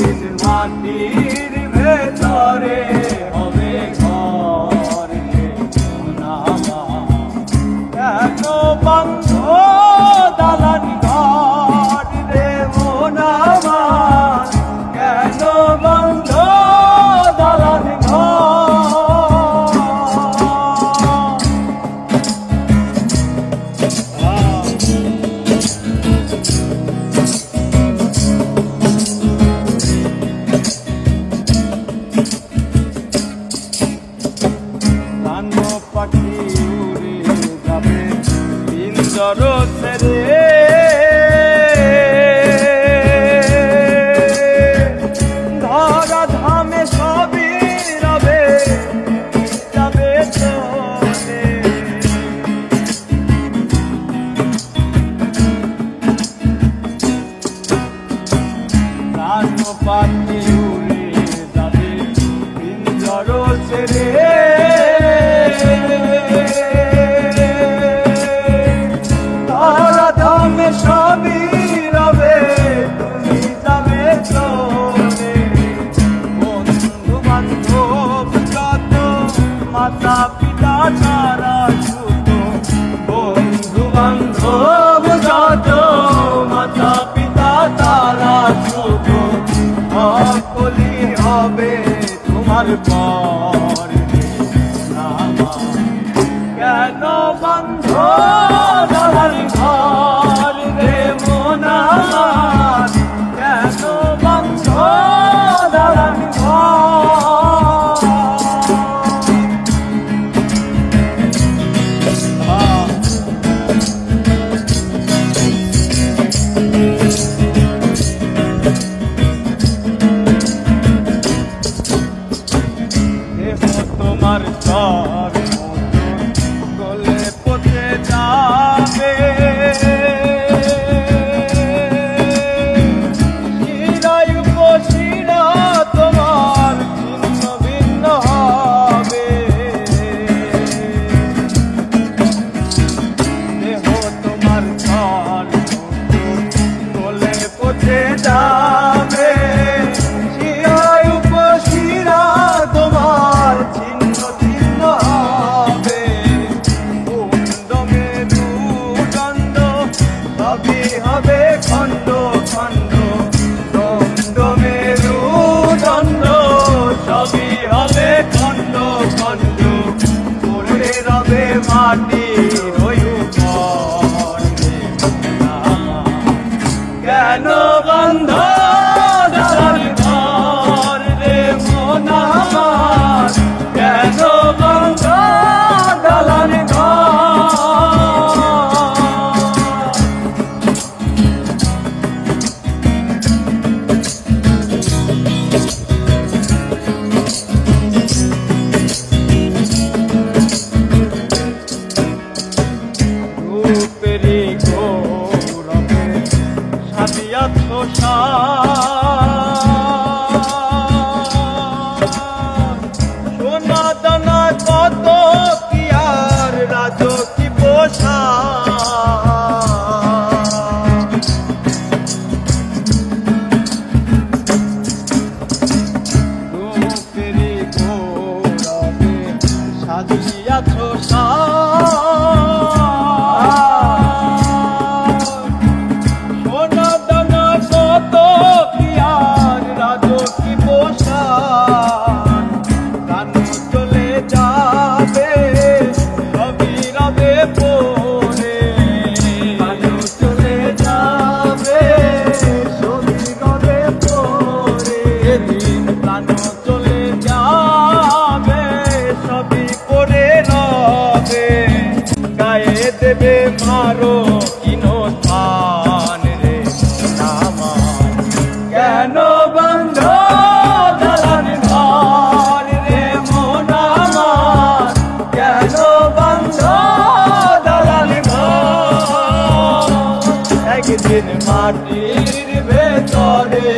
একদিন মাটির ভেতরে হবে ঘর রে মন আমার। কেন বন্ধ দালান ঘর রে মন আমার, কেন বন্ধ দালান ঘর। পাখি উড়ে যাবে পিঞ্জর ছেড়ে, ধরা ধামে সবই রবে যাবে চলে। প্রাণ পাখি উড়ে যাবে পিঞ্জর ছেড়ে, সবই রবে তুমি যাবে চলে। বন্ধু বান্ধব যত মাতা পিতা তারা ছুট, বন্ধু বান্ধব যত মাতা পিতা তারা ছুট, সকলই হবে তোমার পর আমার। কেন বন্ধ দালান ঘর রে মন আমার, কেন বন্ধ দালান দেহ তোমার ঘর গলে পচে যাবে, শিরায় উপশিরা তোমার ছিন্ন ভিন্ন হবে। দেহ তোমার ঘর গলে পচে যাবে, শিরায় উপশিরা তোমার ছিন্ন ভিন্ন হবে। সবই হবে খণ্ড খণ্ড, দণ্ড মেরুদণ্ড সবই হবে খণ্ড খণ্ড, পড়ে রবে মাটির ওই উপর। কেন বন্ধ দালান ঘর রে মন আমার, কেন বন্ধ দালান ঘর। রূপেরি গৌরবে সাজিয়াছ সোনা দানা কত কি আর রাজকি পোষা। রূপেরি গৌরবে সাজিয়াছ দেবে মারো কিনো স্থান রে আমার। কেন বন্ধ দালান ঘর রে মন আমার, কেন বন্ধ দালান ঘর। একদিন মাটির ভেতরে